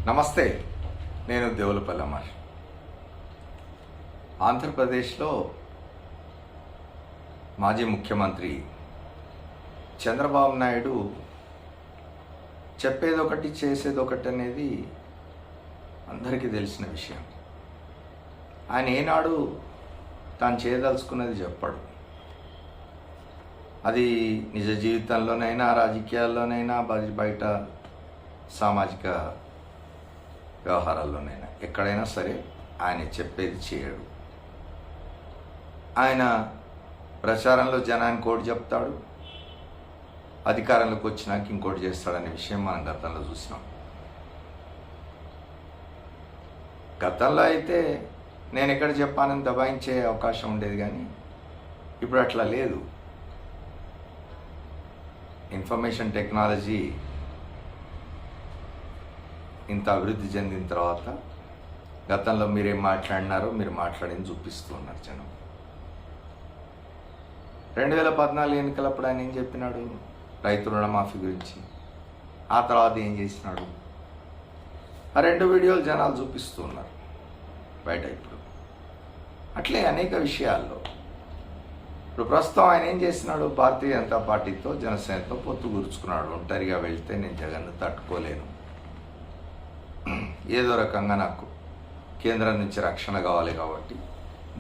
నమస్తే, నేను దేవులపల్లి అమర్. ఆంధ్రప్రదేశ్లో మాజీ ముఖ్యమంత్రి చంద్రబాబు నాయుడు చెప్పేదొకటి చేసేదొకటి అనేది అందరికీ తెలిసిన విషయం. ఆయన ఏనాడు తాను చేయదలుచుకున్నది చెప్పాడు. అది నిజ జీవితంలోనైనా, రాజకీయాల్లోనైనా, బయట సామాజిక వ్యవహారాల్లోనైనా, ఎక్కడైనా సరే ఆయన చెప్పేది చేయడు. ఆయన ప్రచారంలో జనానికి ఒకటి చెప్తాడు, అధికారంలోకి వచ్చినాక ఇంకోటి చేస్తాడనే విషయం మనం గతంలో చూసినాం. గతంలో అయితే నేను ఎక్కడ చెప్పానని దబాయించే అవకాశం ఉండేది, కానీ ఇప్పుడు అట్లా లేదు. ఇన్ఫర్మేషన్ టెక్నాలజీ ఇంత అభివృద్ధి చెందిన తర్వాత గతంలో మీరేం మాట్లాడినారో మీరు మాట్లాడింది చూపిస్తూ ఉన్నారు జనం. 2014 ఎన్నికలప్పుడు ఆయన ఏం చెప్పినాడు? రైతు రుణమాఫీ గురించి. ఆ తర్వాత ఏం చేసినాడు? ఆ 2 వీడియోలు జనాలు చూపిస్తూ ఉన్నారు బయట. ఇప్పుడు అట్లే అనేక విషయాల్లో ఇప్పుడు ప్రస్తుతం ఆయన ఏం చేసినాడు? భారతీయ జనతా పార్టీతో, జనసేనతో పొత్తు కూర్చుకున్నాడు. ఒంటరిగా వెళ్తే నేను జగన్ను తట్టుకోలేను, ఏదో రకంగా నాకు కేంద్రం నుంచి రక్షణ కావాలి, కాబట్టి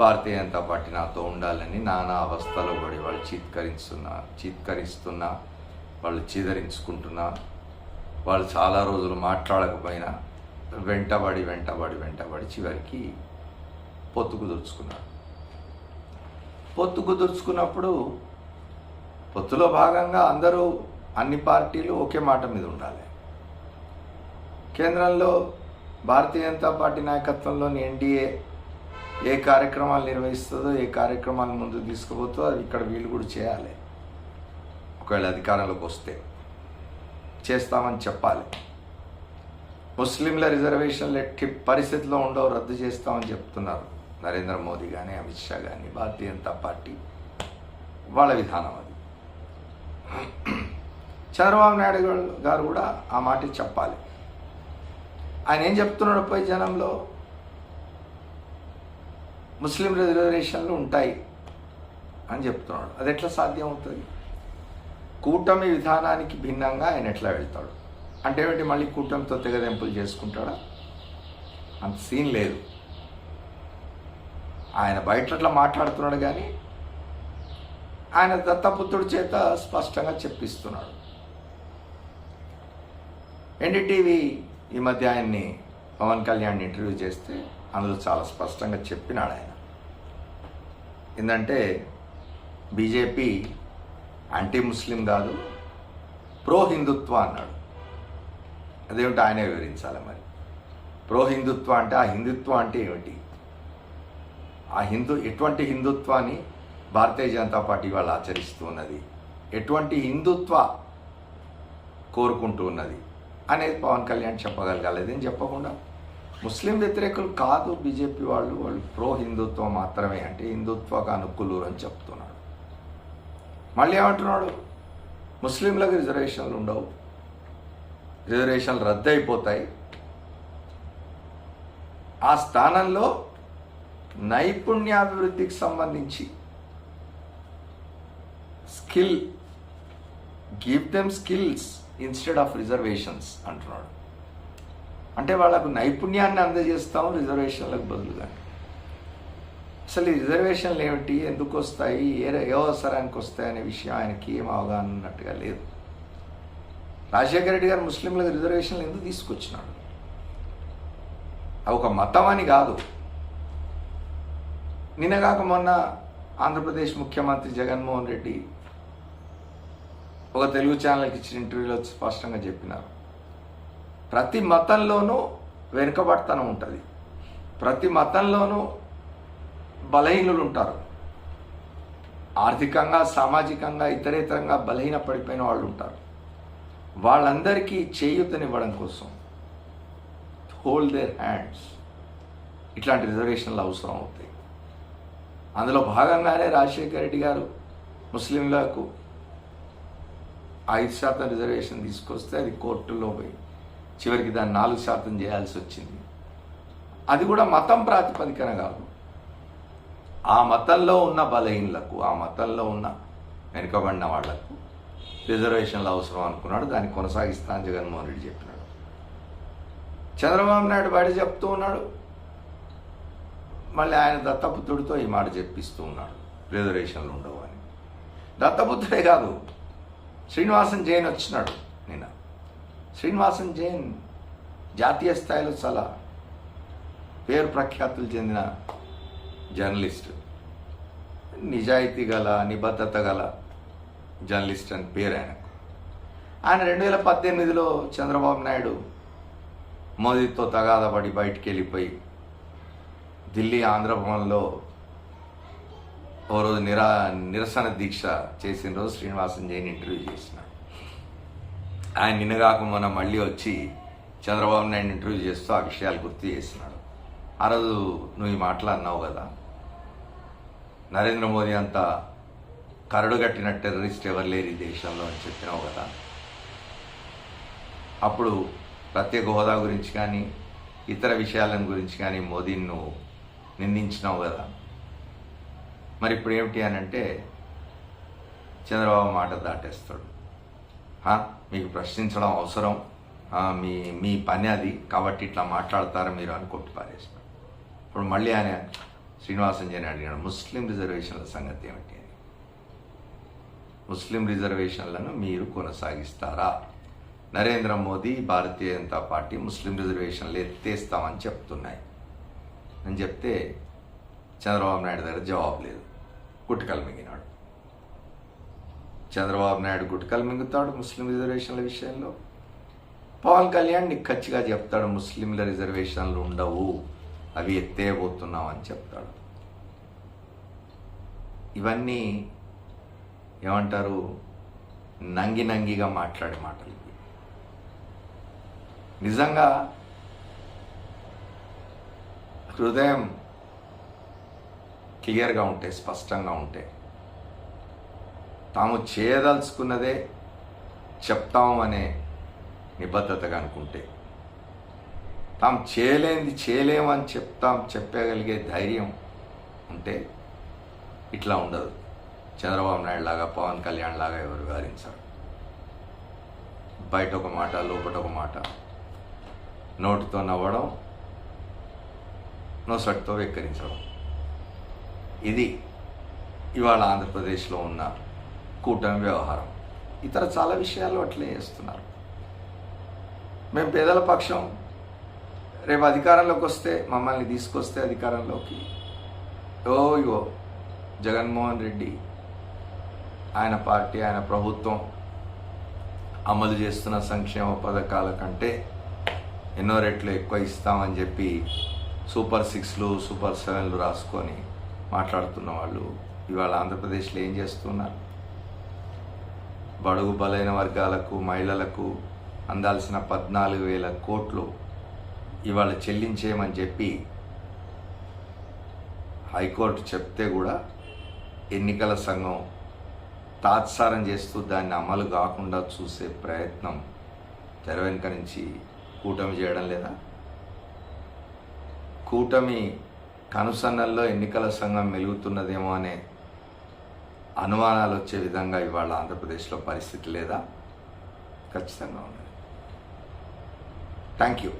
భారతీయ జనతా పార్టీ నాతో ఉండాలని నానా అవస్థలో పడి వాళ్ళు చీత్కరిస్తున్నా, వాళ్ళు చీదరించుకుంటున్నా, వాళ్ళు చాలా రోజులు మాట్లాడకపోయినా వెంటబడి చివరికి పొత్తు కుదుర్చుకున్నారు. పొత్తు కుదుర్చుకున్నప్పుడు పొత్తులో భాగంగా అందరూ, అన్ని పార్టీలు ఒకే మాట మీద ఉండాలి. కేంద్రంలో భారతీయ జనతా పార్టీ నాయకత్వంలోని ఎన్డీఏ ఏ కార్యక్రమాలు నిర్వహిస్తుందో, ఏ కార్యక్రమాలు ముందుకు తీసుకుపోతుందో అది ఇక్కడ వీళ్ళు కూడా చేయాలి. ఒకవేళ అధికారంలోకి వస్తే చేస్తామని చెప్పాలి. ముస్లింల రిజర్వేషన్లు ఎట్టి పరిస్థితిలో ఉండవు, రద్దు చేస్తామని చెప్తున్నారు నరేంద్ర మోదీ కానీ, అమిత్ షా కానీ. భారతీయ జనతా పార్టీ వాళ్ళ విధానం అది. చంద్రబాబు నాయుడు గారు కూడా ఆ మాట చెప్పాలి. ఆయన ఏం చెప్తున్నాడు? పోయి జనంలో ముస్లిం రిజర్వేషన్లు ఉంటాయి అని చెప్తున్నాడు. అది ఎట్లా సాధ్యం అవుతుంది? కూటమి విధానానికి భిన్నంగా ఆయన ఎట్లా వెళ్తాడు? అంటే ఏమిటి, మళ్ళీ కూటమితో తెగదెంపులు చేసుకుంటాడా? అంత సీన్ లేదు. ఆయన బయట అట్లా మాట్లాడుతున్నాడు, కానీ ఆయన దత్తపుత్రుడి చేత స్పష్టంగా చెప్పిస్తున్నాడు. ఎన్డీటీవీ ఈ మధ్య ఆయన్ని, పవన్ కళ్యాణ్ ఇంటర్వ్యూ చేస్తే అందులో చాలా స్పష్టంగా చెప్పినాడు ఆయన. ఏంటంటే బీజేపీ యాంటీ ముస్లిం కాదు, ప్రో హిందుత్వ అన్నాడు. అదేమిటి ఆయనే వివరించాలి మరి. ప్రో హిందుత్వ అంటే ఆ హిందుత్వ అంటే ఏమిటి? ఆ ఎటువంటి హిందుత్వాన్ని భారతీయ జనతా పార్టీ వాళ్ళు ఆచరిస్తూ ఉన్నది, ఎటువంటి హిందుత్వ కోరుకుంటూ ఉన్నది అనేది పవన్ కళ్యాణ్ చెప్పగలగాలి. అదేం చెప్పకుండా ముస్లిం వ్యతిరేకులు కాదు బీజేపీ వాళ్ళు ప్రో హిందుత్వం మాత్రమే, అంటే హిందుత్వకు అనుకూలు అని చెప్తున్నాడు. మళ్ళీ ఏమంటున్నాడు? ముస్లింలకు రిజర్వేషన్లు ఉండవు, రిజర్వేషన్లు రద్దు అయిపోతాయి, ఆ స్థానంలో నైపుణ్యాభివృద్ధికి సంబంధించి give them skills instead of reservations అంటున్నాడు. అంటే వాళ్ళకు నైపుణ్యాన్ని అందజేస్తాము రిజర్వేషన్లకు బదులుగా. అసలు ఈ రిజర్వేషన్లు ఏమిటి, ఎందుకు వస్తాయి, ఏ అవసరానికి వస్తాయి అనే విషయం ఆయనకి ఏం అవగాహన ఉన్నట్టుగా లేదు. రాజశేఖర రెడ్డి గారు ముస్లింలకు రిజర్వేషన్లు ఎందుకు తీసుకొచ్చినాడు? అవి ఒక మతం అని కాదు. నిన్నగాక మొన్న ఆంధ్రప్రదేశ్ ముఖ్యమంత్రి జగన్మోహన్ రెడ్డి ఒక తెలుగు ఛానల్కి ఇచ్చిన ఇంటర్వ్యూలో స్పష్టంగా చెప్పినారు, ప్రతి మతంలోనూ వెనుకబడతనం ఉంటుంది, ప్రతి మతంలోనూ బలహీనులు ఉంటారు, ఆర్థికంగా, సామాజికంగా, ఇతరేతరంగా బలహీన పడిపోయిన వాళ్ళు ఉంటారు. వాళ్ళందరికీ చేయూతనివ్వడం కోసం హోల్డ్ దేర్ హ్యాండ్స్ ఇట్లాంటి రిజర్వేషన్లు అవసరం అవుతాయి. అందులో భాగంగానే రాజశేఖర రెడ్డి గారు ముస్లింలకు 5% రిజర్వేషన్ తీసుకొస్తే అది కోర్టులో పోయి చివరికి దాన్ని 4% చేయాల్సి వచ్చింది. అది కూడా మతం ప్రాతిపదికన కాదు, ఆ మతంలో ఉన్న బలహీనులకు, ఆ మతంలో ఉన్న వెనుకబడిన వాళ్లకు రిజర్వేషన్లు అవసరం అనుకున్నాడు. దాన్ని కొనసాగిస్తా అని జగన్మోహన్ రెడ్డి చెప్పినాడు. చంద్రబాబు నాయుడు బయట చెప్తూ ఉన్నాడు, మళ్ళీ ఆయన దత్తపుత్రుడితో ఈ మాట చెప్పిస్తూ ఉన్నాడు, రిజర్వేషన్లు ఉండవు అని. దత్తపుత్రుడే కాదు, శ్రీనివాసన్ జైన్ వచ్చినాడు నిన్న. శ్రీనివాసన్ జైన్ జాతీయ స్థాయిలో చాలా పేరు ప్రఖ్యాతులు చెందిన జర్నలిస్టు, నిజాయితీ గల, నిబద్ధత గల జర్నలిస్ట్ అని పేరు ఆయనకు. ఆయన 2018లో చంద్రబాబు నాయుడు మోదీతో తగాదపడి బయటికి వెళ్ళిపోయి ఢిల్లీ ఆంధ్రభవన్లో ఓ రోజు నిరసన దీక్ష చేసిన రోజు శ్రీనివాసన్ జైన్ ఇంటర్వ్యూ చేసినాడు. ఆయన నిన్నగాక మొన్న మళ్ళీ వచ్చి చంద్రబాబు నాయుడు ఇంటర్వ్యూ చేస్తూ ఆ విషయాలు గుర్తు చేసినాడు. ఆ రోజు నువ్వు ఈ మాటలు అన్నావు కదా, నరేంద్ర మోదీ అంత కరడుగట్టిన టెర్రరిస్ట్ ఎవరు లేరు ఈ దేశంలో అని చెప్పినావు కదా. అప్పుడు ప్రత్యేక హోదా గురించి కానీ ఇతర విషయాల గురించి కానీ మోదీని నువ్వు నిందించినావు కదా. మరి ఇప్పుడు ఏమిటి అని అంటే చంద్రబాబు మాట దాటేస్తాడు. మీకు ప్రశ్నించడం అవసరం, మీ పని అది, కాబట్టి ఇట్లా మాట్లాడతారా మీరు అని కొట్టి పారేస్తాడు. ఇప్పుడు మళ్ళీ ఆయన శ్రీనివాసన్ జైన్ అడిగాడు, ముస్లిం రిజర్వేషన్ల సంగతి ఏమిటి అని. ముస్లిం రిజర్వేషన్లను మీరు కొనసాగిస్తారా? నరేంద్ర మోదీ, భారతీయ జనతా పార్టీ ముస్లిం రిజర్వేషన్లు ఎత్తేస్తామని చెప్తున్నాయి అని చెప్తే చంద్రబాబు నాయుడు దగ్గర జవాబు లేదు, గుట్టకలు మింగినాడు. చంద్రబాబు నాయుడు గుట్టకలు మింగుతాడు ముస్లిం రిజర్వేషన్ల విషయంలో. పవన్ కళ్యాణ్ నిక్కచ్చిగా చెప్తాడు ముస్లింల రిజర్వేషన్లు ఉండవు, అవి ఎత్తేయబోతున్నాం అని చెప్తాడు. ఇవన్నీ ఏమంటారు, నంగిగా మాట్లాడే మాటలు. నిజంగా హృదయం క్లియర్గా ఉంటే, స్పష్టంగా ఉంటే, తాము చేయదలుచుకున్నదే చెప్తాము అనే నిబద్ధతగా అనుకుంటే, తాము చేయలేనిది చేయలేమని చెప్పగలిగే ధైర్యం ఉంటే ఇట్లా ఉండదు. చంద్రబాబు నాయుడు లాగా, పవన్ కళ్యాణ్ లాగా ఎవరు వ్యవహరించారు. బయట ఒక మాట, లోపల ఒక మాట, నోటితో నవ్వడం, నొసటితో వెక్కిరించడం. ఇది ఇవాళ ఆంధ్రప్రదేశ్లో ఉన్న కూటమి వ్యవహారం. ఇతర చాలా విషయాలు అట్లే చేస్తున్నారు. మేము పేదల పక్షం, రేపు అధికారంలోకి వస్తే, మమ్మల్ని తీసుకొస్తే అధికారంలోకి, ఇగో జగన్మోహన్ రెడ్డి, ఆయన పార్టీ, ఆయన ప్రభుత్వం అమలు చేస్తున్న సంక్షేమ పథకాల కంటే ఎన్నో రెట్లు ఎక్కువ ఇస్తామని చెప్పి సూపర్ 6లు, సూపర్ 7లు రాసుకొని మాట్లాడుతున్న వాళ్ళు ఇవాళ ఆంధ్రప్రదేశ్లో ఏం చేస్తున్నారు? బడుగు బలైన వర్గాలకు, మహిళలకు అందాల్సిన 14,000 కోట్లు ఇవాళ చెల్లించేయమని చెప్పి హైకోర్టు చెప్తే కూడా ఎన్నికల సంఘం తాత్సారం చేస్తూ దాన్ని అమలు కాకుండా చూసే ప్రయత్నం తెర వెనుక నుంచి కూటమి చేయడం లేదా? కూటమి కనుసన్నల్లో ఎన్నికల సంఘం మెలుగుతున్నదేమో అనే అనుమానాలు వచ్చే విధంగా ఇవాళ ఆంధ్రప్రదేశ్లో పరిస్థితి లేదా? ఖచ్చితంగా ఉన్నది. Thank you.